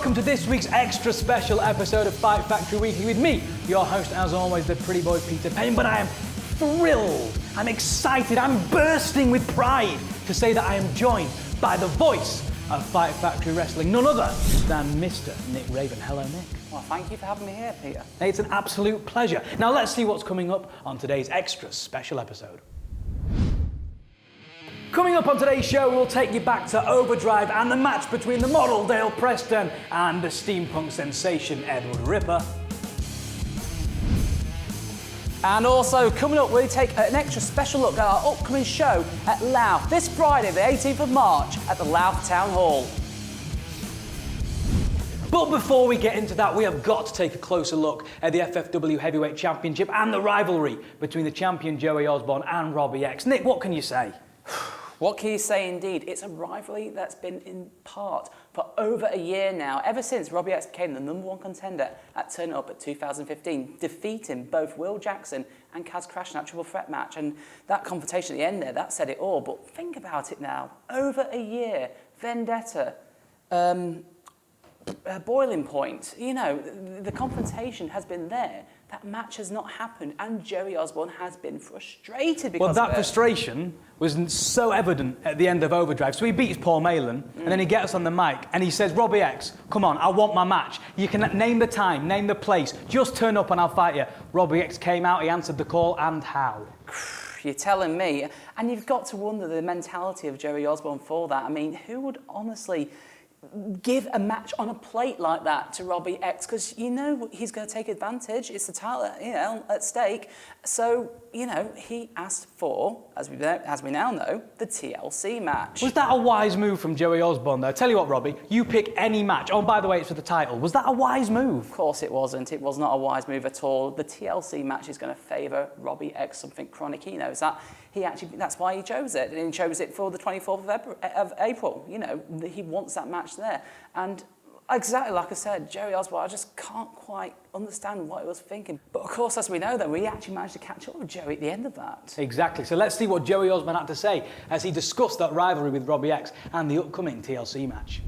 welcome to this week's extra special episode of Fight Factory Weekly with me, your host as always, the pretty boy Peter Payne. But I am thrilled, I'm excited, I'm bursting with pride to say that I am joined by the voice of Fight Factory Wrestling, none other than Mr. Nick Raven. Hello, Nick. Well, thank you for having me here, Peter. It's an absolute pleasure. Now let's see what's coming up on today's extra special episode. Coming up on today's show, we'll take you back to Overdrive and the match between the model Dale Preston and the steampunk sensation Edward Ripper. And also, coming up, we take an extra special look at our upcoming show at Louth this Friday, the 18th of March, at the Louth Town Hall. But before we get into that, we have got to take a closer look at the FFW Heavyweight Championship and the rivalry between the champion Joey Osborne and Robbie X. Nick, what can you say? What can you say indeed? It's a rivalry that's been in part for over a year now, ever since Robbie X became the #1 contender at Turn Up at 2015, defeating both Will Jackson and Kaz Crash in that triple threat match. And that confrontation at the end there, that said it all. But think about it now, over a year, vendetta, boiling point, you know, the confrontation has been there. That match has not happened, and Joey Osborne has been frustrated because of it. Well, that frustration was so evident at the end of Overdrive. So he beats Paul Malin, and then he gets on the mic, and he says, Robbie X, come on, I want my match. You can name the time, name the place, just turn up and I'll fight you. Robbie X came out, he answered the call, and how? You're telling me. And you've got to wonder the mentality of Joey Osborne for that. I mean, who would honestly give a match on a plate like that to Robbie X, because you know he's going to take advantage. It's the title, you know, at stake. So, you know, he asked for, as we now know, the TLC match. Was that a wise move from Joey Osborne, though? Tell you what, Robbie, you pick any match. Oh, by the way, it's for the title. Was that a wise move? Of course it wasn't. It was not a wise move at all. The TLC match is going to favour Robbie X something chronic. He knows that. That's why he chose it. And he chose it for the 24th of April. You know, he wants that match there. And exactly like I said, Joey Osborne, I just can't quite understand what he was thinking. But of course, as we know, though, we actually managed to catch up with Joey at the end of that. Exactly. So let's see what Joey Osborne had to say as he discussed that rivalry with Robbie X and the upcoming TLC match.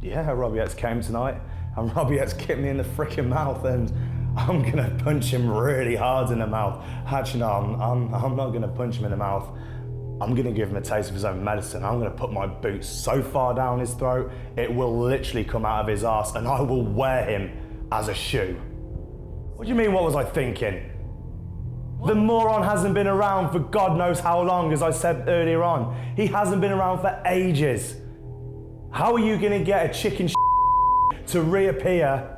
Yeah, Robbie X came tonight, and Robbie X kicked me in the freaking mouth, and I'm gonna punch him really hard in the mouth. Actually, no, I'm not gonna punch him in the mouth. I'm gonna give him a taste of his own medicine. I'm gonna put my boots so far down his throat, it will literally come out of his arse, and I will wear him as a shoe. What do you mean, what was I thinking? What? The moron hasn't been around for God knows how long, as I said earlier on. He hasn't been around for ages. How are you gonna get a chicken to reappear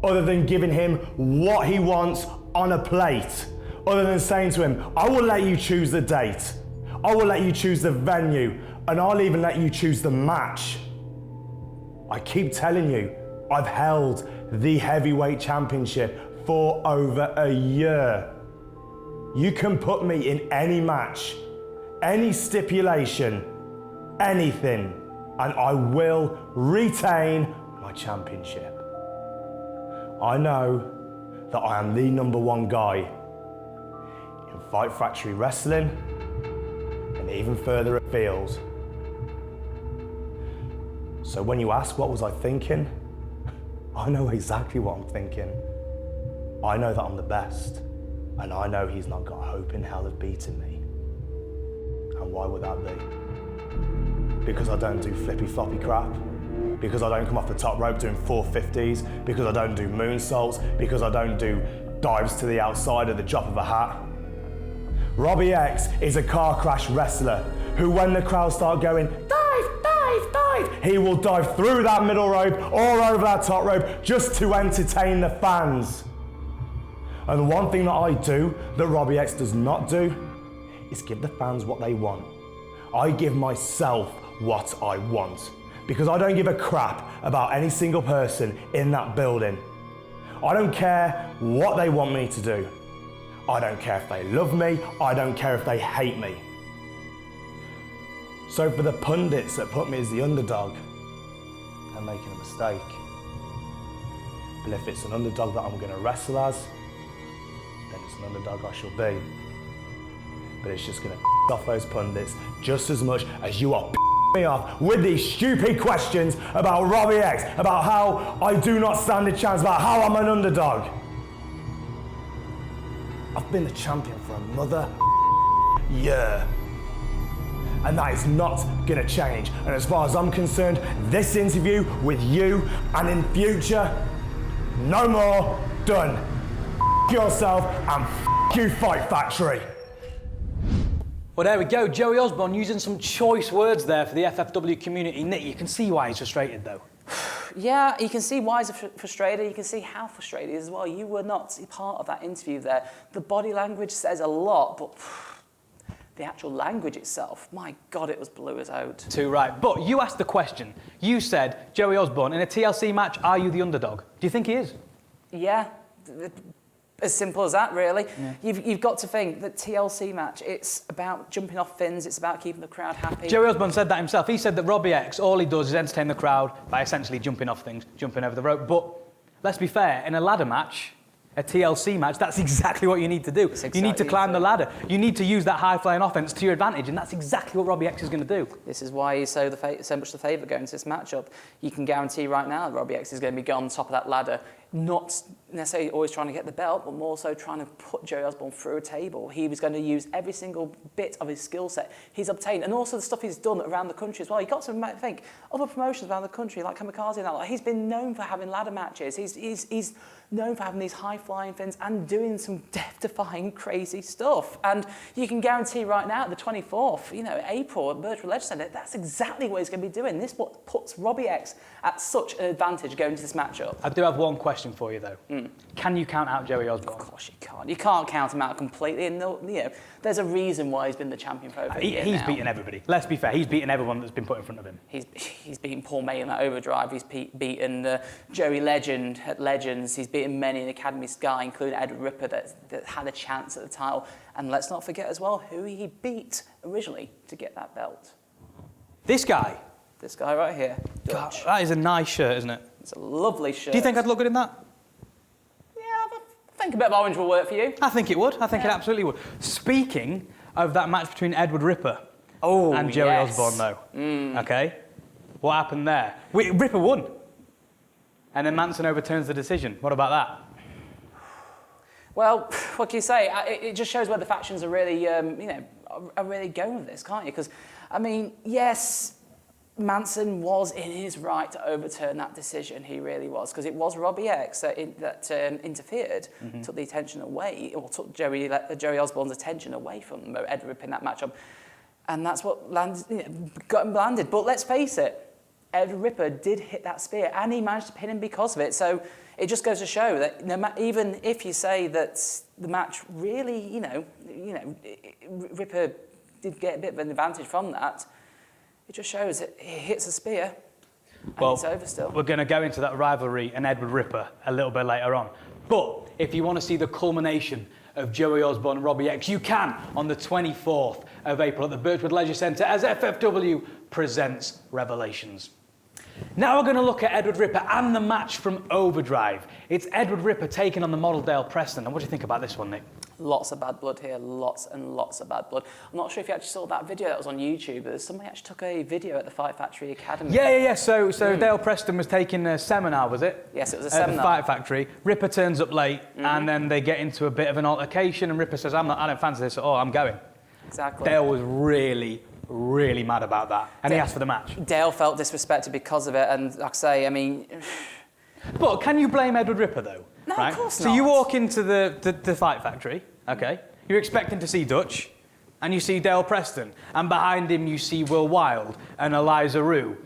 other than giving him what he wants on a plate? Other than saying to him, I will let you choose the date. I will let you choose the venue, and I'll even let you choose the match. I keep telling you, I've held the heavyweight championship for over a year. You can put me in any match, any stipulation, anything, and I will retain my championship. I know that I am the #1 guy in Fight Factory Wrestling, and even further afield. So when you ask what was I thinking, I know exactly what I'm thinking. I know that I'm the best, and I know he's not got hope in hell of beating me. And why would that be? Because I don't do flippy floppy crap, because I don't come off the top rope doing 450s, because I don't do moonsaults, because I don't do dives to the outside at the drop of a hat. Robbie X is a car crash wrestler who, when the crowd start going, dive, dive, dive, he will dive through that middle rope or over that top rope just to entertain the fans. And the one thing that I do that Robbie X does not do is give the fans what they want. I give myself what I want, because I don't give a crap about any single person in that building. I don't care what they want me to do. I don't care if they love me, I don't care if they hate me. So for the pundits that put me as the underdog, they're making a mistake. But if it's an underdog that I'm gonna wrestle as, then it's an underdog I shall be. But it's just gonna off those pundits just as much as you are me off with these stupid questions about Robbie X, about how I do not stand a chance, about how I'm an underdog. I've been the champion for another year. And that is not gonna change. And as far as I'm concerned, this interview with you and in future, no more, done. Yourself and you, Fight Factory. Well, there we go. Joey Osborne using some choice words there for the FFW community. Nick, you can see why he's frustrated, though. Yeah, you can see why he's frustrated. You can see how frustrated he is as well. You were not part of that interview there. The body language says a lot, but the actual language itself, my God, it was blue as out. Too right. But you asked the question. You said, Joey Osborne, in a TLC match, are you the underdog? Do you think he is? Yeah. As simple as that, really. Yeah. You've got to think that TLC match, it's about jumping off fins, it's about keeping the crowd happy. Joey Osborne said that himself. He said that Robbie X, all he does is entertain the crowd by essentially jumping off things, jumping over the rope. But let's be fair, in a ladder match, a TLC match, that's exactly what you need to do. You need to climb the ladder. You need to use that high-flying offense to your advantage, and that's exactly what Robbie X is going to do. This is why he's so much the favourite going into this matchup. You can guarantee right now that Robbie X is going to be going on top of that ladder, not necessarily always trying to get the belt, but more so trying to put Joey Osborne through a table. He was going to use every single bit of his skill set he's obtained, and also the stuff he's done around the country as well. You've got to think, other promotions around the country, like Kamikaze and that, like, he's been known for having ladder matches. He's known for having these high-flying fins and doing some death-defying, crazy stuff. And you can guarantee right now, the 24th, April at Virtual Legends Centre, that's exactly what he's going to be doing. This what puts Robbie X at such an advantage going into this matchup. I do have one question for you, though. Can you count out Joey Osborne? Of course you can't. You can't count him out completely. And there's a reason why he's been the champion for over a year He's now. beaten everybody. Let's be fair. He's beaten everyone that's been put in front of him. He's beaten Paul May in that overdrive. He's beaten Joey Legend at Legends. He's beaten many in Academy Sky, including Edward Ripper, that had a chance at the title. And let's not forget as well who he beat originally to get that belt. This guy. This guy right here. God, Dutch. that is a nice shirt, isn't it? It's a lovely shirt. Do you think I'd look good in that? Yeah, I think a bit of orange will work for you. I think it would. I think it absolutely would. Speaking of that match between Edward Ripper and Joey Osborne, though. Okay? What happened there? Ripper won. And then Manson overturns the decision. What about that? Well, what can you say? It just shows where the factions are really, are really going with this, can't you? Because, I mean, yes, Manson was in his right to overturn that decision. He really was, because it was Robbie X that interfered, took the attention away, or took Joey Osborne's attention away from Ed Ripper in that matchup, and that's what got him landed. But let's face it, Ed Ripper did hit that spear, and he managed to pin him because of it. So it just goes to show that even if you say that the match really, Ripper did get a bit of an advantage from that, it just shows that he hits a spear and it's over still. We're going to go into that rivalry and Edward Ripper a little bit later on. But if you want to see the culmination of Joey Osborne and Robbie X, you can on the 24th of April at the Birchwood Leisure Centre as FFW presents Revelations. Now we're going to look at Edward Ripper and the match from Overdrive. It's Edward Ripper taking on the model Dale Preston. And what do you think about this one, Nick? Lots of bad blood here, lots and lots of bad blood. I'm not sure if you actually saw that video that was on YouTube, but somebody actually took a video at the Fight Factory Academy. Yeah. So Dale Preston was taking a seminar, was it? Yes, it was a at seminar. The Fight Factory. Ripper turns up late, and then they get into a bit of an altercation, and Ripper says, I don't fancy this at all, I'm going. Exactly. Dale was really mad about that, and he asked for the match. Dale felt disrespected because of it, and like I say, I mean... But can you blame Edward Ripper, though? No, right? Of course not. So you walk into the Fight Factory, okay? You're expecting to see Dutch, and you see Dale Preston, and behind him you see Will Wilde and Eliza Rue.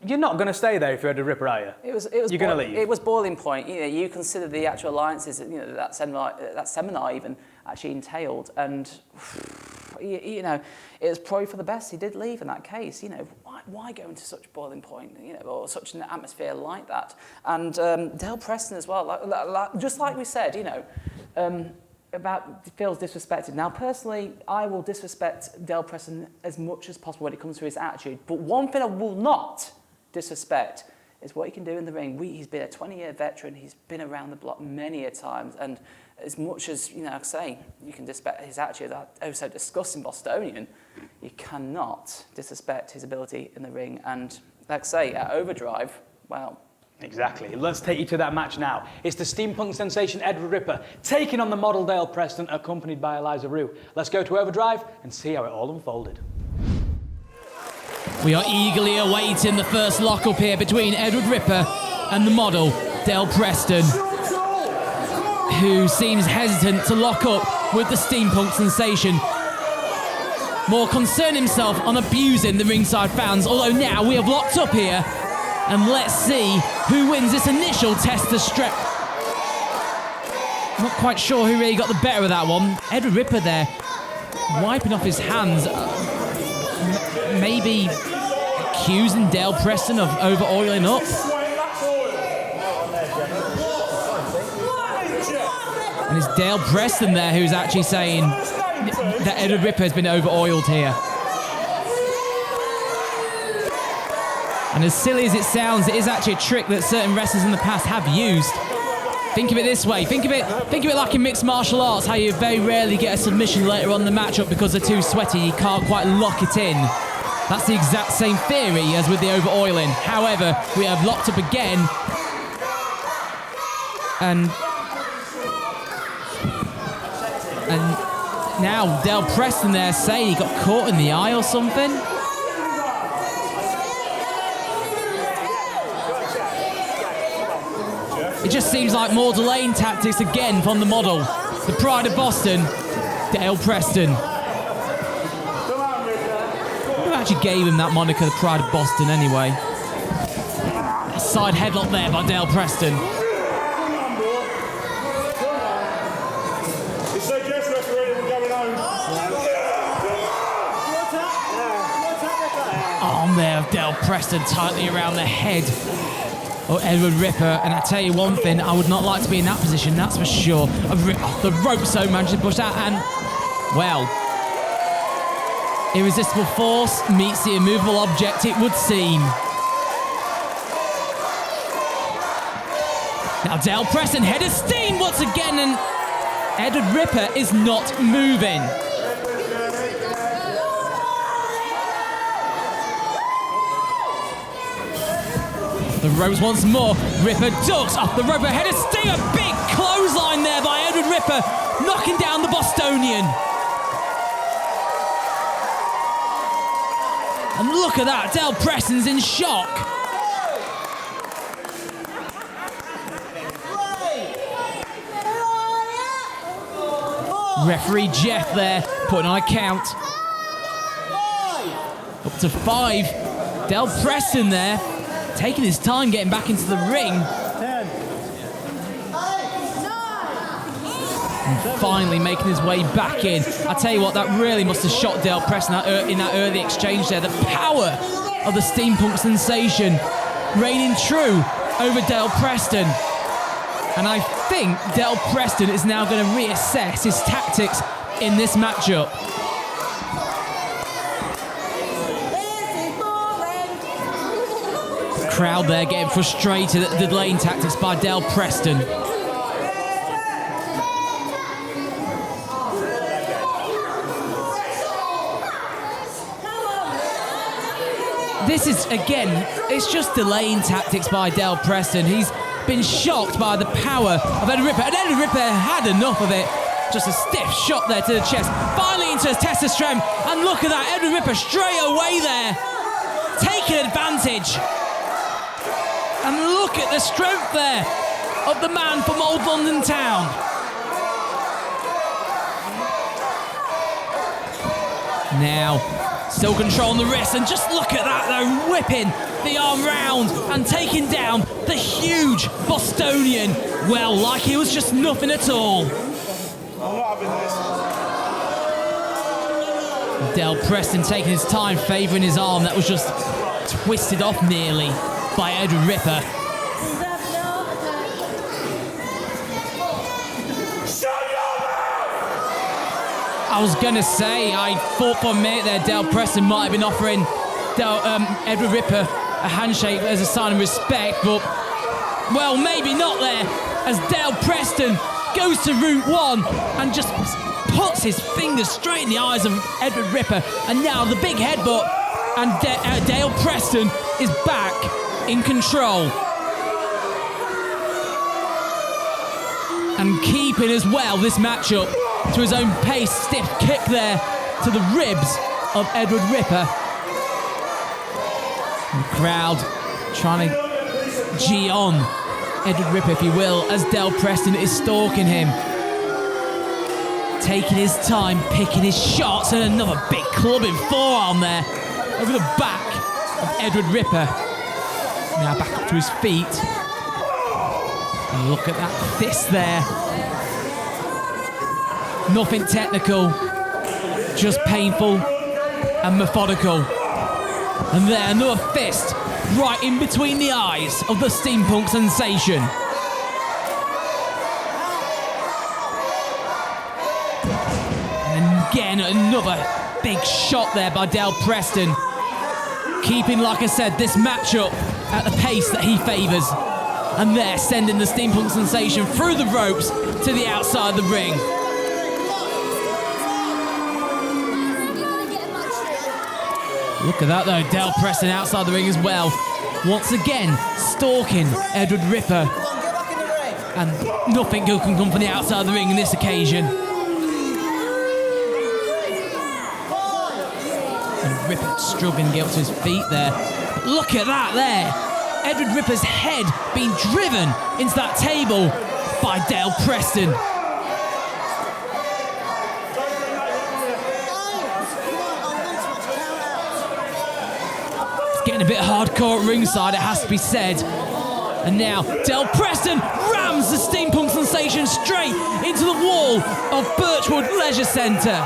You're not going to stay there if you're Edward Ripper, are you? You're going to leave. It was boiling point. You consider the actual alliances that seminar even actually entailed, and it was probably for the best. He did leave in that case. Why go into such boiling point? Or such an atmosphere like that. And Dale Preston as well. Just like we said, about feels disrespected. Now, personally, I will disrespect Dale Preston as much as possible when it comes to his attitude. But one thing I will not disrespect is what he can do in the ring. He's been a 20-year veteran. He's been around the block many a times, and as much as, like I say, you can disrespect his attitude, that oh so disgusting Bostonian, you cannot disrespect his ability in the ring. And like I say, at Overdrive, well, Exactly. Let's take you to that match now. It's the steampunk sensation Edward Ripper taking on the model Dale Preston, accompanied by Eliza Rue. Let's go to Overdrive and see how it all unfolded. We are eagerly awaiting the first lock-up here between Edward Ripper and the model Dale Preston, who seems hesitant to lock up with the steampunk sensation. More concerned himself on abusing the ringside fans, although now we have locked up here. And let's see who wins this initial test of strength. Not quite sure who really got the better of that one. Edward Ripper there, wiping off his hands. Maybe accusing Dale Preston of over-oiling up. And it's Dale Preston there who's actually saying that Edward Ripper has been over-oiled here. And as silly as it sounds, it is actually a trick that certain wrestlers in the past have used. Think of it this way. Think of it like in mixed martial arts, how you very rarely get a submission later on in the matchup because they're too sweaty, you can't quite lock it in. That's the exact same theory as with the over-oiling. However, we have locked up again. And now Dale Preston there saying he got caught in the eye or something. It just seems like more delaying tactics again from the model. The pride of Boston, Dale Preston. Who actually gave him that moniker, the pride of Boston, anyway? A side headlock there by Dale Preston. Arm there of Dale Preston tightly around the head or Edward Ripper, and I tell you one thing, I would not like to be in that position, that's for sure. The rope so managed to push out, and, well, irresistible force meets the immovable object, it would seem. Now Dale Preston, head of steam once again, and Edward Ripper is not moving. The ropes once more. Ripper ducks off the rope. Ahead of steam. A big clothesline there by Edward Ripper, knocking down the Bostonian. And look at that. Dale Preston's in shock. Referee Jeff there, putting on a count. Up to 5. Dale Preston there, taking his time getting back into the ring. 10. And finally making his way back in. I tell you what, that really must have shocked Dale Preston in that early exchange there. The power of the steampunk sensation reigning true over Dale Preston. And I think Dale Preston is now going to reassess his tactics in this matchup. Crowd there getting frustrated at the delaying tactics by Dale Preston. This is, again, it's just delaying tactics by Dale Preston. He's been shocked by the power of Edward Ripper, and Edward Ripper had enough of it. Just a stiff shot there to the chest. Finally into his test of strength, and look at that, Edward Ripper straight away there, taking advantage. And look at the strength there of the man from old London town. Now, still controlling the wrist, and just look at that though, whipping the arm round and taking down the huge Bostonian. Well, like he was just nothing at all. Dale Preston taking his time, favouring his arm that was just twisted off nearly by Edward Ripper. I was going to say, I thought for a minute there Dale Preston might have been offering Edward Ripper a handshake as a sign of respect, but, well, maybe not there, as Dale Preston goes to route one and just puts his fingers straight in the eyes of Edward Ripper. And now the big headbutt, and Dale Preston is back in control. And keeping as well this matchup to his own pace. Stiff kick there to the ribs of Edward Ripper. And the crowd trying to G on Edward Ripper, if you will, as Dale Preston is stalking him. Taking his time, picking his shots, and another big clubbing forearm there over the back of Edward Ripper. Now back up to his feet. And look at that fist there. Nothing technical, just painful and methodical. And there, another fist right in between the eyes of the steampunk sensation. And again, another big shot there by Dale Preston. Keeping, like I said, this matchup at the pace that he favours. And there, sending the steampunk sensation through the ropes to the outside of the ring. Look at that though, Dale Preston outside the ring as well. Once again, stalking Edward Ripper. And nothing good can come from the outside of the ring on this occasion. And Ripper struggling to get up to his feet there. But look at that there. Edward Ripper's head being driven into that table by Dale Preston. Getting a bit hardcore at ringside, it has to be said. And now, Dale Preston rams the steampunk sensation straight into the wall of Birchwood Leisure Centre.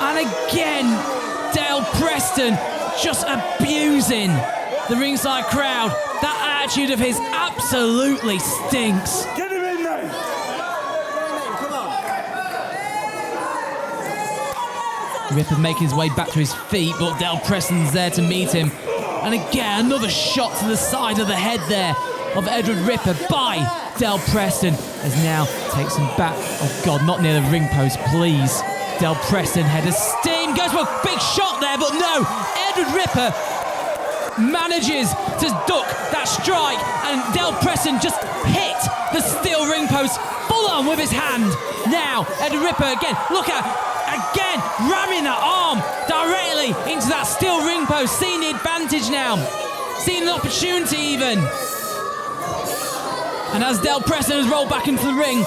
And again, Dale Preston just abusing the ringside crowd. That attitude of his absolutely stinks. Get him in there! Ripper making his way back to his feet, but Dale Preston's there to meet him. And again, another shot to the side of the head there of Edward Ripper by Dale Preston, as now takes him back. Oh God, not near the ring post, please. Dale Preston, head of steam, goes for a big shot there, but no, Edward Ripper manages to duck that strike, and Dale Preston just hit the steel ring post full on with his hand. Now, Edward Ripper again, look at, again, ramming that arm directly into that steel ring post, seeing the advantage now, seeing an opportunity even. And as Dale Preston has rolled back into the ring,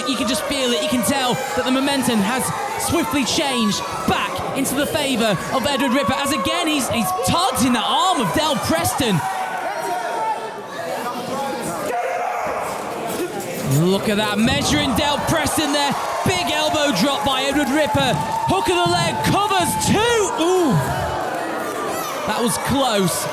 you can just feel it, you can tell that the momentum has swiftly changed back into the favour of Edward Ripper, as again he's targeting the arm of Dale Preston. Look at that, measuring Dale Preston there. Big elbow drop by Edward Ripper. Hook of the leg, covers two. Ooh, that was close.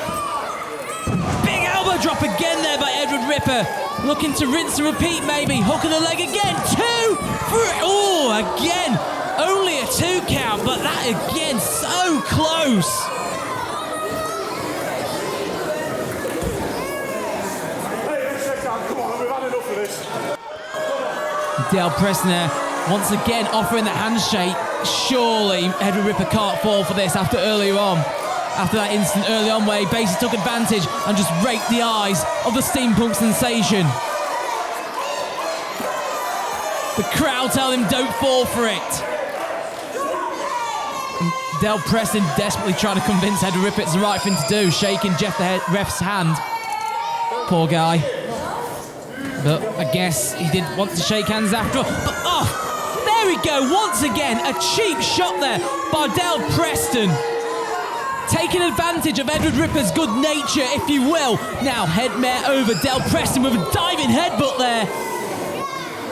Big elbow drop again there by Edward Ripper. Looking to rinse and repeat maybe. Hook of the leg again, 2, 3. Oh, again, only a 2 count, but that again, so close. Come on, we've had enough of this. Dale Preston there, once again offering the handshake. Surely Edward Ripper can't fall for this after that instant early on where he basically took advantage and just raked the eyes of the steampunk sensation. The crowd tell him don't fall for it. And Dale Preston desperately trying to convince Edward Ripper it's the right thing to do, shaking Jeff the ref's hand. Poor guy. But I guess he didn't want to shake hands after all. But there we go, once again, a cheap shot there by Dale Preston. Taking advantage of Edward Ripper's good nature, if you will. Now, headmare over Dale Preston with a diving headbutt there.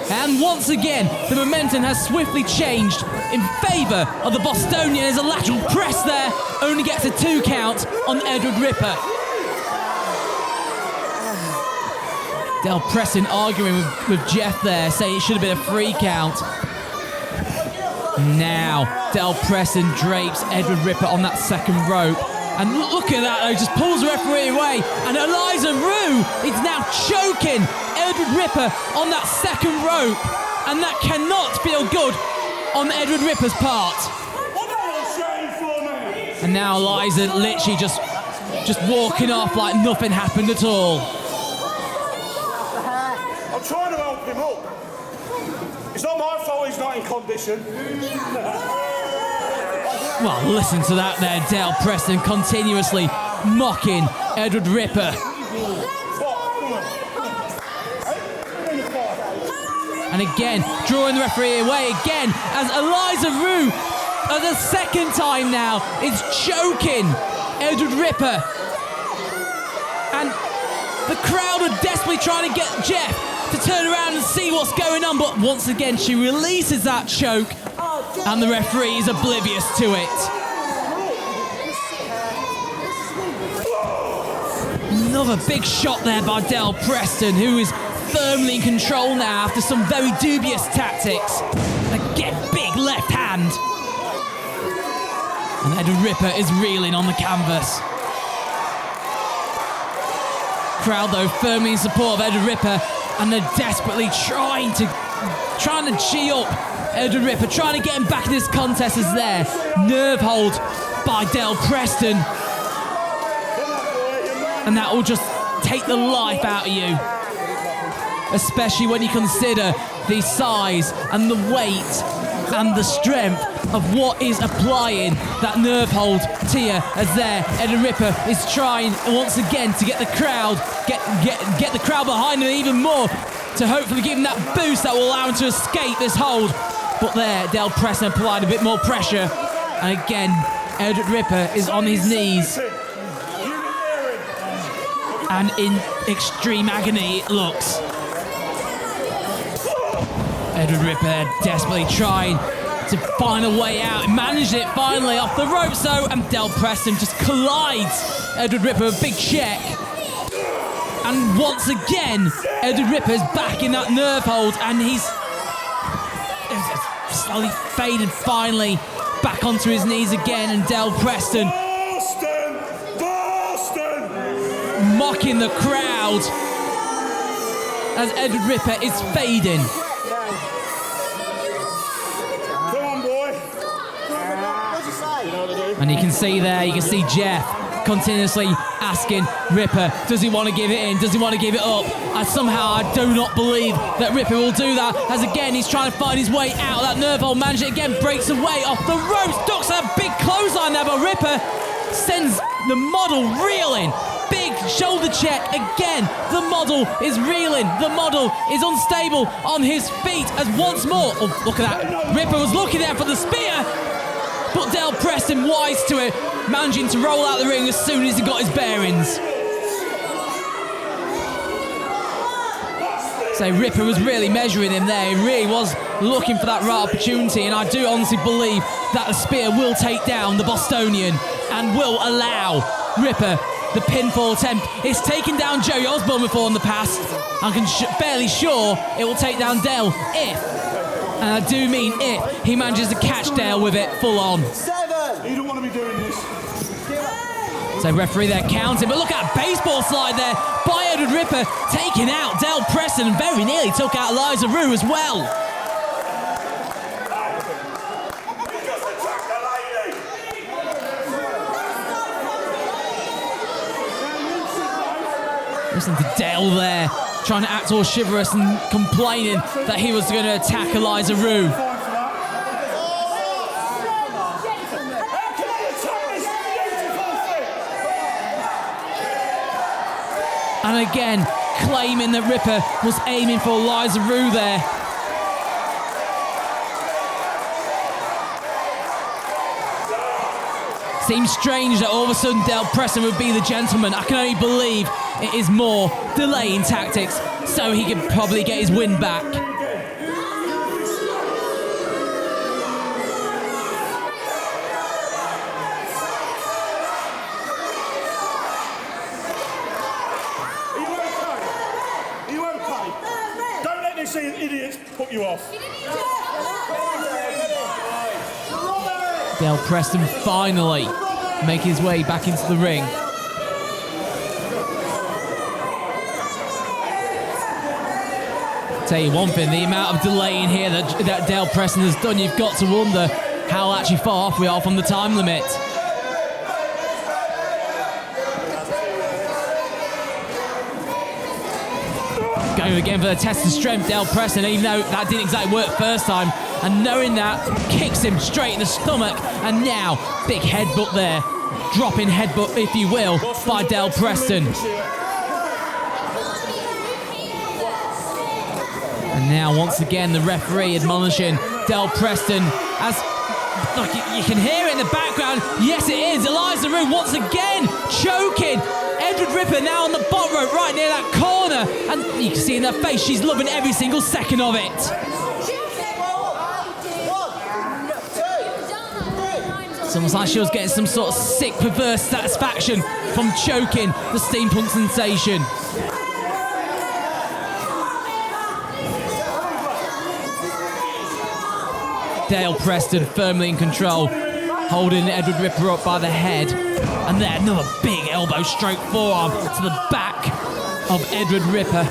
And once again, the momentum has swiftly changed in favour of the Bostonian as a lateral press there. Only gets a 2 count on Edward Ripper. Dale Preston arguing with Jeff there, saying it should have been a 3 count. Now, Dale Preston drapes Edward Ripper on that second rope. And look at that though, just pulls the referee away. And Eliza Rue is now choking Edward Ripper on that second rope, and that cannot feel good on Edward Ripper's part. And now Eliza literally just walking off like nothing happened at all. I'm trying to help him up. It's not my fault he's not in condition. Well, listen to that there, Dale Preston continuously mocking Edward Ripper. And again, drawing the referee away again as Eliza Rue, for the second time now, is choking Edward Ripper. And the crowd are desperately trying to get Jeff to turn around and see what's going on, but once again she releases that choke and the referee is oblivious to it. Another big shot there by Dale Preston, who is firmly in control now after some very dubious tactics. Again, big left hand. And Edward Ripper is reeling on the canvas. Crowd though firmly in support of Edward Ripper, and they're desperately trying to gee up Edward Ripper, trying to get him back in this contest as there. Nerve hold by Dale Preston. And that will just take the life out of you. Especially when you consider the size and the weight and the strength of what is applying that nerve hold to you as there. Edward Ripper is trying once again to get the crowd, get the crowd behind him even more, to hopefully give him that boost that will allow him to escape this hold. But there, Dale Preston applied a bit more pressure. And again, Edward Ripper is on his knees. And in extreme agony it looks. Edward Ripper desperately trying to find a way out. He managed it finally off the ropes though, and Dale Preston just collides Edward Ripper with a big check. And once again, Edward Ripper is back in that nerve hold, and he's slowly faded finally back onto his knees again, and Dale Preston mocking the crowd as Edward Ripper is fading. Come on, boy. And you can see there, you can see Jeff continuously asking Ripper, does he want to give it in? Does he want to give it up? And somehow I do not believe that Ripper will do that, as again he's trying to find his way out of that nerve hold. Manages it again, breaks away off the ropes, ducks a big clothesline there, but Ripper sends the model reeling. Big shoulder check again. The model is reeling. The model is unstable on his feet as once more. Oh, look at that. Ripper was looking there for the spear, but Dale Preston, wise to it, managing to roll out the ring as soon as he got his bearings. So Ripper was really measuring him there. He really was looking for that right opportunity, and I do honestly believe that the spear will take down the Bostonian and will allow Ripper the pinfall attempt. It's taken down Joey Osborne before in the past. I'm fairly sure it will take down Dale if, and I do mean if, he manages to catch Dale with it full on. You don't want to be doing this. So referee there counting, but look at that baseball slide there by Edward Ripper, taking out Dale Preston and very nearly took out Eliza Rue as well. Listen to Dale there, trying to act all chivalrous and complaining that he was going to attack Eliza Rue. And again, claiming that Ripper was aiming for Eliza Rue there. Seems strange that all of a sudden Dale Preston would be the gentleman. I can only believe it is more delaying tactics so he can probably get his win back. Are you okay? Don't let these idiots put you off. Dale Preston finally making his way back into the ring. Tell you one thing, the amount of delaying here that Dale Preston has done, you've got to wonder how actually far off we are from the time limit. Going again for the test of strength, Dale Preston, even though that didn't exactly work first time, and knowing that, kicks him straight in the stomach, and now, big headbutt there. Dropping headbutt, if you will, by Dale Preston. And now, once again, the referee admonishing Dale Preston as, look, you can hear it in the background. Yes, it is. Eliza Rue once again choking. Edward Ripper now on the bottom rope right near that corner. And you can see in her face, she's loving every single second of it. It's almost like she was getting some sort of sick, perverse satisfaction from choking the steampunk sensation. Dale Preston firmly in control, holding Edward Ripper up by the head. And then another big elbow stroke forearm to the back of Edward Ripper.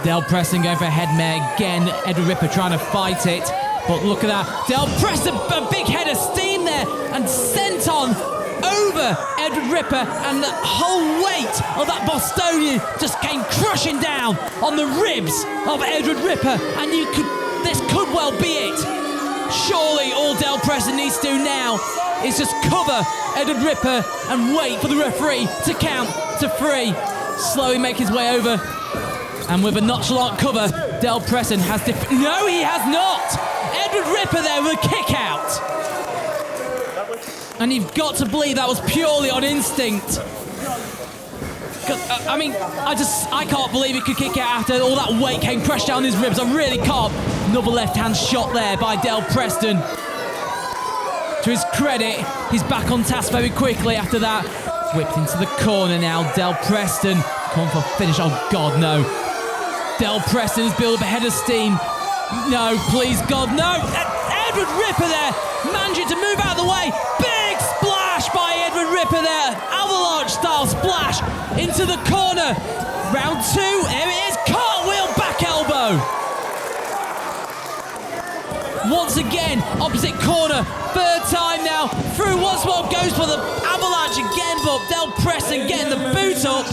Dale Preston going for a headmare again. Edward Ripper trying to fight it. But look at that. Dale Preston, a big head of steam there, and sent on over Edward Ripper, and the whole weight of that Bostonian just came crushing down on the ribs of Edward Ripper, and this could well be it. Surely all Dale Preston needs to do now is just cover Edward Ripper and wait for the referee to count to 3. Slowly make his way over, and with a nonchalant cover, Dale Preston has no, he has not! Edward Ripper there with a kick out. And you've got to believe that was purely on instinct. I mean, I can't believe he could kick out after all that weight came crushed down his ribs. I really can't. Another left-hand shot there by Dale Preston. To his credit, he's back on task very quickly after that. Whipped into the corner now. Dale Preston coming for a finish. Oh, God, no. Dale Preston's built up a head of steam. No, please, God, no. Edward Ripper there, managing to move out of the way. Big splash by Edward Ripper there. Avalanche-style splash into the corner. Round 2, here it is. Cartwheel back elbow. Once again, opposite corner. Third time now. Through once more, goes for the avalanche again, but Dale Preston getting the boot up.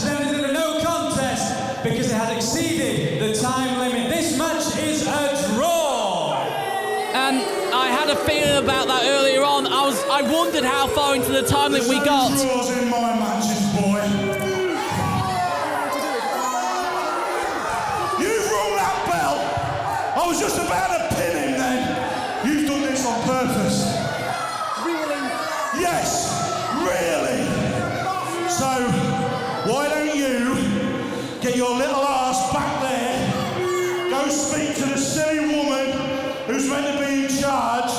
No contest because it has exceeded the time limit. This match is a draw. And I had a feeling about that earlier on. I wondered how far into the time limit we got. Draws in my matches, boy. You've rung that bell. I was just about to pin him then. You've done this on purpose. Really? Yes, really. So, why don't you get your little ass back there, go speak to the silly woman who's meant to be in charge,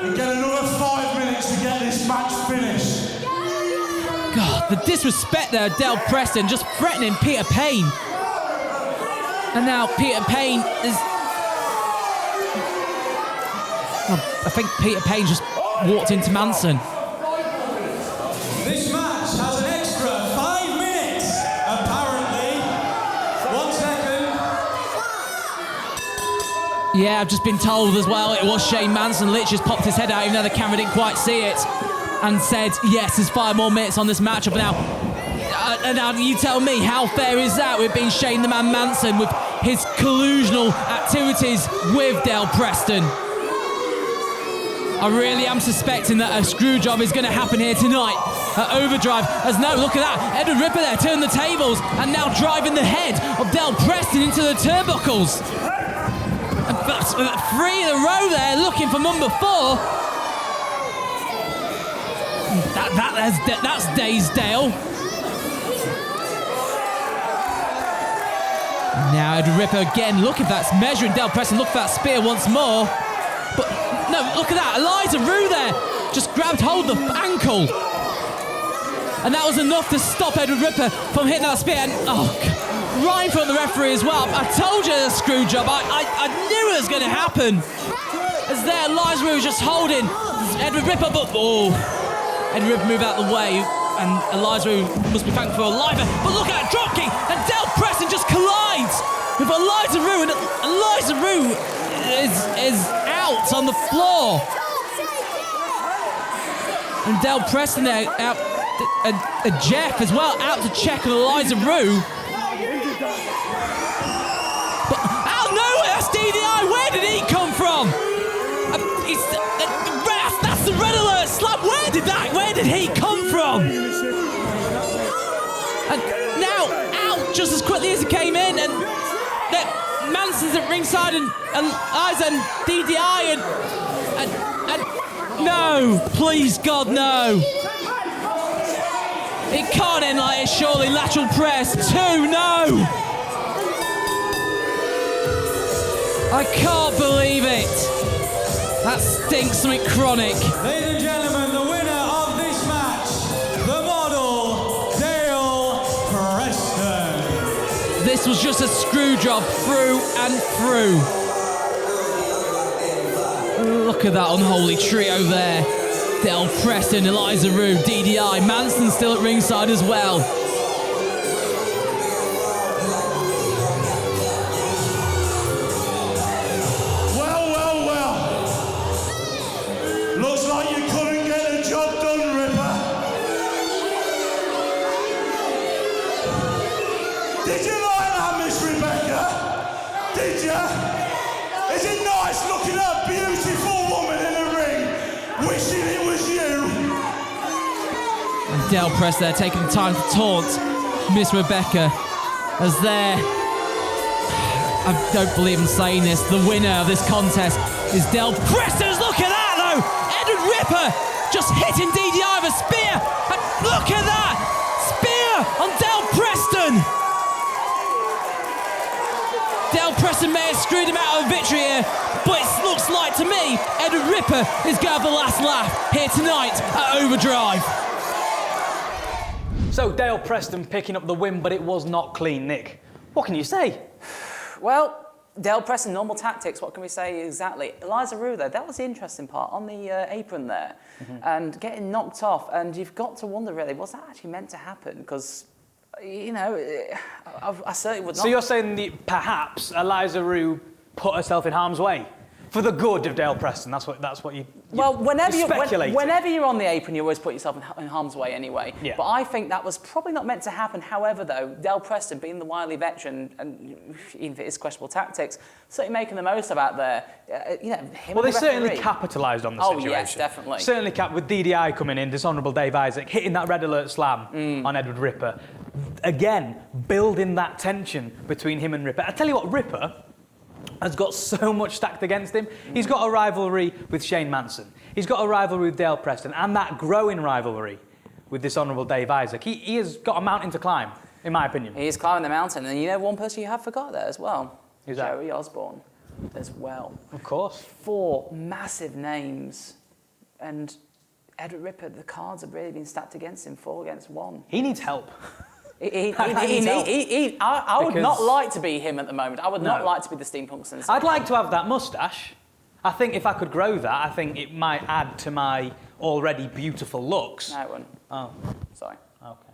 and get another 5 minutes to get this match finished. God, the disrespect there, Dale Preston just threatening Peter Payne. And now Peter Payne is... Well, I think Peter Payne just walked into Manson. This match has an extra 5 minutes, apparently. 1 second. Yeah, I've just been told as well it was Shane Manson. Literally just popped his head out even though the camera didn't quite see it, and said, yes, there's 5 more minutes on this matchup. Now you tell me, how fair is that with being Shane the Man Manson with his collusional activities with Dale Preston? I really am suspecting that a screw job is going to happen here tonight at Overdrive. As no, look at that, Edward Ripper there turning the tables and now driving the head of Dale Preston into the turnbuckles. And 3 in a row there, looking for number 4. That's Dazed Dale. Now Edward Ripper again, look if that's measuring Dale Preston, look for that spear once more. But no, look at that, Eliza Rue there, just grabbed hold of the ankle. And that was enough to stop Edward Ripper from hitting that spear. And right in front of the referee as well. I told you a screw job, I knew it was going to happen. As there, Eliza Rue just holding Edward Ripper, but Edward Ripper moved out of the way. and Eliza Rue must be thankful for Eliza. But look at that dropkick, and Del Preston just collides with Eliza Rue, and Eliza Rue is out on the floor. And Del Preston there out, and Jeff as well out to check on Eliza Rue. But out of nowhere, that's DDI. Where did he come from? That's the red alert slap. Where did he come from? And now out just as quickly as he came in, and Manson's at ringside, and Eliza and DDI and no, please God, no. It can't end like this, surely. Lateral press, 2, no. I can't believe it. That stinks something chronic. Ladies and gentlemen, the winner of this match, the model, Dale Preston. This was just a screw job through and through. Look at that unholy trio there. Del Preston, Eliza Rue, DDI, Manson still at ringside as well. Looks like you couldn't get the job done, Ripper. Did you like that, Miss Rebecca? Did you? Is it nice looking at a beautiful woman in the ring, wishing it was you? And Del Preston there taking the time to taunt Miss Rebecca as there, I don't believe I'm saying this, the winner of this contest is Del Preston. Look at that though! Edward Ripper just hitting DDI with a spear. And look at that! Spear on Del Preston! Del Preston may have screwed him out of a victory here, but it looks like to me Edward Ripper is going to have the last laugh here tonight at Overdrive. So Dale Preston picking up the win, but it was not clean, Nick. What can you say? Well, Dale Preston, normal tactics, what can we say exactly? Eliza Rue there, that was the interesting part, on the apron there, and getting knocked off, and you've got to wonder really, was that actually meant to happen? Because, you know, I certainly would not... So you're saying that perhaps Eliza Rue put herself in harm's way? For the good of Dale Preston, that's what you Well, whenever you're on the apron, you always put yourself in harm's way anyway. Yeah. But I think that was probably not meant to happen. However, though, Dale Preston, being the wily veteran, and even if it is questionable tactics, certainly making the most of that there. You know, him Well, they and the certainly referee. capitalised on the situation. Oh, yes, definitely. Certainly with DDI coming in, dishonourable Dave Isaac, hitting that red alert slam on Edward Ripper. Again, building that tension between him and Ripper. I tell you what, Ripper has got so much stacked against him. He's got a rivalry with Shane Manson. He's got a rivalry with Dale Preston, and that growing rivalry with dishonourable Dave Isaac. He has got a mountain to climb, in my opinion. He is climbing the mountain, and you know one person you have forgot there as well. Who's that? Jerry Osborne as well. Of course. 4 massive names, and Edward Ripper, the cards have really been stacked against him, 4 against 1. He needs help. I would not like to be him at the moment. I would not like to be the Steampunk Sensation. I'd like to have that moustache. I think if I could grow that, I think it might add to my already beautiful looks. No, it wouldn't. Oh, Sorry. okay.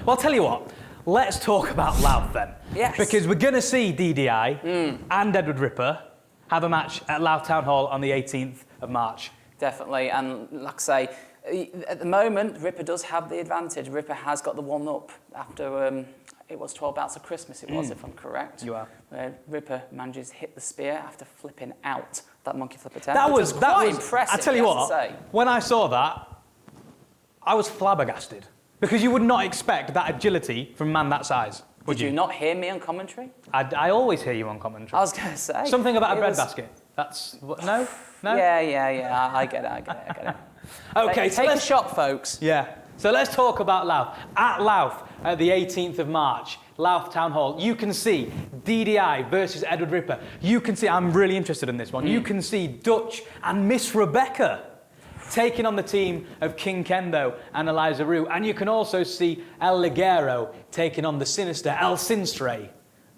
Well, I'll tell you what. Let's talk about Louth then. Yes. Because we're going to see DDI and Edward Ripper have a match at Louth Town Hall on the 18th of March. Definitely, and like I say, at the moment, Ripper does have the advantage. Ripper has got the 1-up after, it was 12 bouts of Christmas, it was, if I'm correct. You are. Where Ripper manages to hit the spear after flipping out that monkey flip attempt. That was quite impressive, I tell you I have to what, say. when I saw that, I was flabbergasted. Because you would not expect that agility from a man that size, would Did you not hear me on commentary? I always hear you on commentary. I was going to say. Something about a breadbasket. That's... No? No? Yeah. I get it. OK, Take a shot, folks. Yeah. So let's talk about Louth. At Louth, at the 18th of March, Louth Town Hall, you can see DDI versus Edward Ripper. You can see, I'm really interested in this one, you can see Dutch and Miss Rebecca taking on the team of King Kendo and Eliza Rue. And you can also see El Ligero taking on the sinister El Sinstre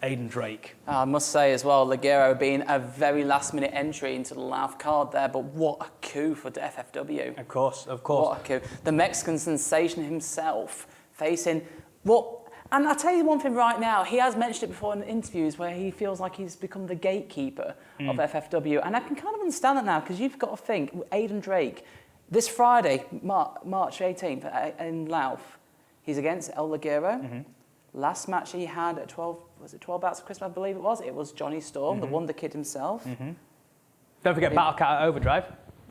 Aiden Drake. I must say as well, Ligero being a very last-minute entry into the Louth card there, but what a coup for the FFW. Of course, of course. What a coup. The Mexican sensation himself facing what... And I'll tell you one thing right now, he has mentioned it before in interviews where he feels like he's become the gatekeeper of FFW, and I can kind of understand that now, because you've got to think, Aiden Drake, this Friday, March 18th in Louth, he's against El Ligero. Last match he had at 12 bouts of Christmas, I believe it was Johnny Storm, the Wonder Kid himself. Don't forget Battle Cat at Overdrive.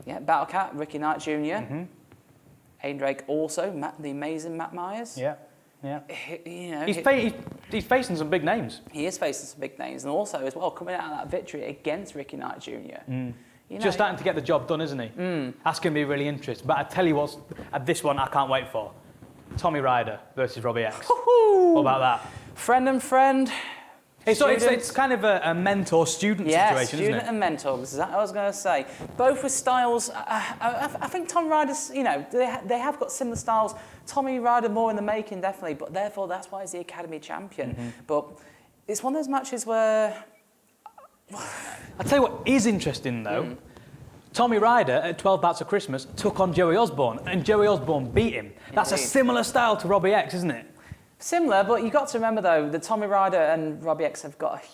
Yeah, Battle Cat, Ricky Knight Jr. Aiden Drake also, the amazing Matt Myers. Yeah, yeah. You know, He's facing some big names. He is facing some big names, and also as well coming out of that victory against Ricky Knight Jr. You know, Just starting to get the job done, isn't he? That's going to be really interesting. But I tell you what, this one I can't wait for. Tommy Ryder versus Robbie X. What about that? Friend and friend. It's kind of a mentor-student situation, isn't it? Student and mentor, that's exactly what I was going to say. Both with styles, I think Tommy Ryder's, you know, they have got similar styles. Tommy Ryder more in the making, definitely, but therefore that's why he's the Academy champion. But it's one of those matches where... I'll tell you what is interesting, though. Tommy Ryder, at 12 Bouts of Christmas, took on Joey Osborne, and Joey Osborne beat him. That's a similar style to Robbie X, isn't it? Similar, but you've got to remember, though, that Tommy Ryder and Robbie X have got a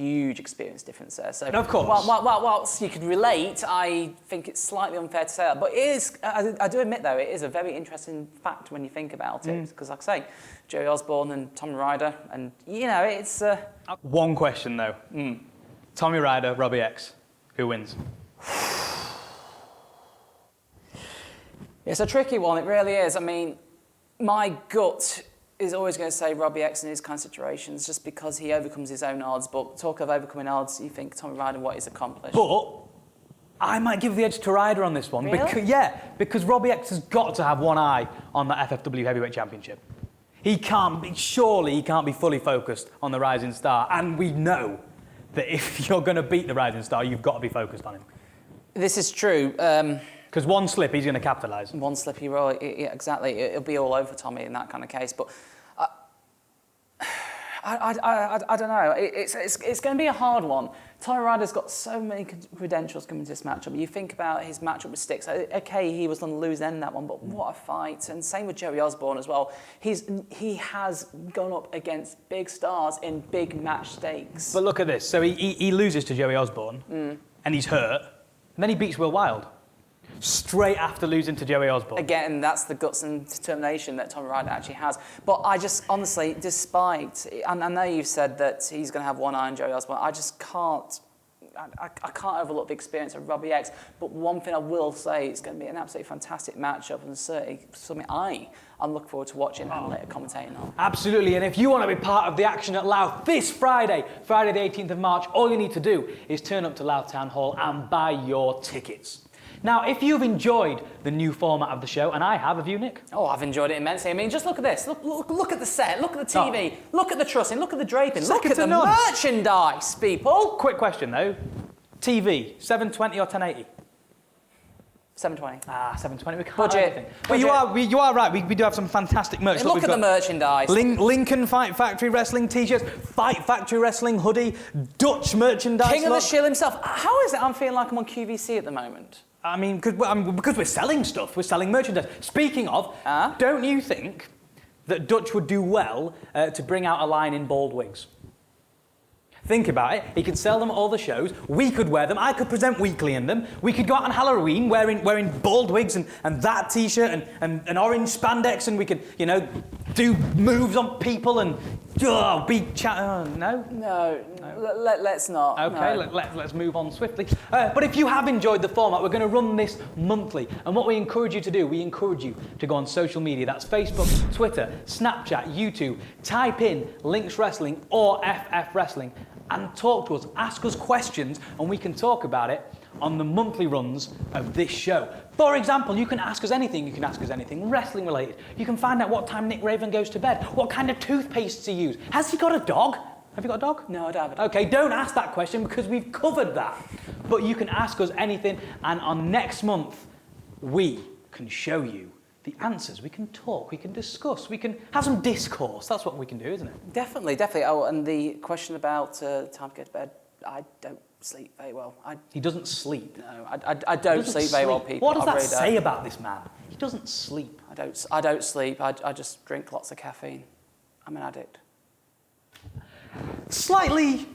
huge experience difference there. So, of course. Whilst you could relate, I think it's slightly unfair to say that. But it is, I do admit, though, it is a very interesting fact when you think about it. Because, like I say, Joey Osborne and Tommy Ryder, and, you know, it's... One question, though. Tommy Ryder, Robbie X. Who wins? It's a tricky one, it really is. I mean, my gut is always going to say Robbie X in these kind of situations just because he overcomes his own odds. But talk of overcoming odds, you think Tommy Ryder, what he's accomplished. But I might give the edge to Ryder on this one. Really? Because Robbie X has got to have one eye on that FFW Heavyweight Championship. He can't be fully focused on the Rising Star. And we know that if you're going to beat the Rising Star, you've got to be focused on him. This is true. Because one slip, he's going to capitalise. One slip, he will. Yeah, exactly. It'll be all over Tommy in that kind of case. But I don't know. It's going to be a hard one. Tommy Ryder's got so many credentials coming to this matchup. You think about his matchup with Styx. Okay, he was on the losing end in that one, but what a fight. And same with Joey Osborne as well. He has gone up against big stars in big match stakes. But look at this. So he loses to Joey Osborne, and he's hurt, and then he beats Will Wilde. Straight after losing to Joey Osborne. Again, that's the guts and determination that Tommy Ryder actually has. But I just, honestly, despite, and I know you've said that he's going to have one eye on Joey Osborne, I just can't, I can't overlook the experience of Robbie X. But one thing I will say, it's going to be an absolutely fantastic matchup, and certainly something I'm looking forward to watching and later commentating on. Absolutely, and if you want to be part of the action at Louth this Friday the 18th of March, all you need to do is turn up to Louth Town Hall and buy your tickets. Now, if you've enjoyed the new format of the show, and I have you, Nick? Oh, I've enjoyed it immensely. I mean, just look at this. Look at the set. Look at the TV. Look at the trussing. Look at the draping. Look at the merchandise, people. Quick question, though. TV, 720 or 1080? 720. 720. We can't Budget. have anything. But you are right. We do have some fantastic merch. Look at the merchandise. Lincoln Fight Factory Wrestling t-shirts, Fight Factory Wrestling hoodie, Dutch merchandise. King of the Shield himself. How is it I'm feeling like I'm on QVC at the moment? I mean, because we're selling stuff, we're selling merchandise. Speaking of, don't you think that Dutch would do well to bring out a line in bald wigs? Think about it. He could sell them at all the shows. We could wear them. I could present weekly in them. We could go out on Halloween wearing bald wigs and that T-shirt and orange spandex, and we could, you know, do moves on people and no? No. Let's not. Okay, no. let's move on swiftly. But if you have enjoyed the format, we're going to run this monthly. And what we encourage you to do, we encourage you to go on social media. That's Facebook, Twitter, Snapchat, YouTube. Type in Links Wrestling or FF Wrestling and talk to us. Ask us questions and we can talk about it on the monthly runs of this show. For example, you can ask us anything. You can ask us anything wrestling related. You can find out what time Nick Raven goes to bed, what kind of toothpaste he uses. Has he got a dog? Have you got a dog? No, I don't have a dog. Okay, don't ask that question because we've covered that. But you can ask us anything, and on next month, we can show you the answers. We can talk, we can discuss, we can have some discourse. That's what we can do, isn't it? Definitely, definitely. Oh, and the question about time to go to bed, I don't sleep very well. He doesn't sleep. No, I don't sleep very well, people. What does I that really say don't. about this man? He doesn't sleep. I don't sleep. I just drink lots of caffeine. I'm an addict. Slightly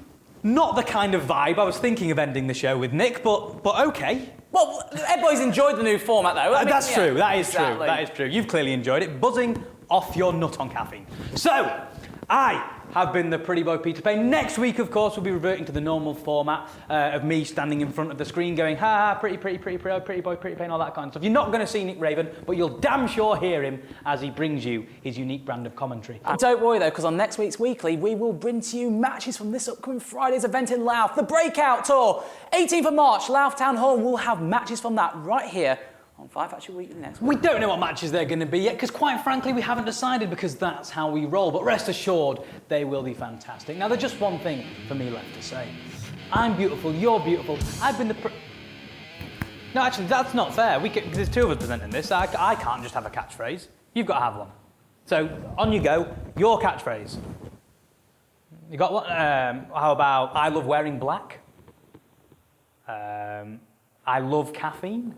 not the kind of vibe I was thinking of ending the show with, Nick, but okay. Well, everybody's enjoyed the new format, though. I mean, That's yeah, true. That is exactly. true. That is true. You've clearly enjoyed it. Buzzing off your nut on caffeine. So, I have been the pretty boy Peter Payne. Next week, of course, we'll be reverting to the normal format of me standing in front of the screen going, ha, pretty boy, pretty Payne, all that kind of stuff. You're not going to see Nick Raven, but you'll damn sure hear him as he brings you his unique brand of commentary. And don't worry, though, because on next week's Weekly, we will bring to you matches from this upcoming Friday's event in Louth, the Breakout Tour. 18th of March, Louth Town Hall. We'll have matches from that right here on Five Factory Weekly next week. We don't know what matches they're going to be yet, because quite frankly, we haven't decided, because that's how we roll. But rest assured, they will be fantastic. Now, there's just one thing for me left to say. I'm beautiful, you're beautiful. I've been the... No, actually, that's not fair. Because there's two of us presenting this. I can't just have a catchphrase. You've got to have one. So, on you go. Your catchphrase. You got one? How about, I love wearing black? I love caffeine?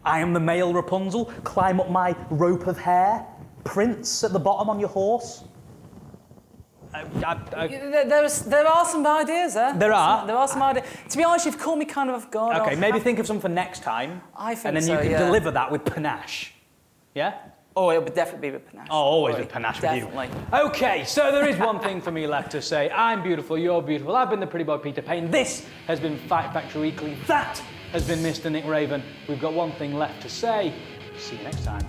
I am the male Rapunzel, climb up my rope of hair, Prince at the bottom on your horse. There are some ideas there. There are? There are some ideas. To be honest, you've caught me kind of off guard. Okay, maybe think of some for next time. I think and then so, you can yeah. deliver that with panache. Yeah? Oh, it'll definitely be with panache. Oh, always with panache Definitely. with you. Okay, so there is one thing for me left to say. I'm beautiful, you're beautiful. I've been the pretty boy Peter Payne. This has been Fight Factory Weekly. That has been Mr. Nick Raven. We've got one thing left to say. See you next time.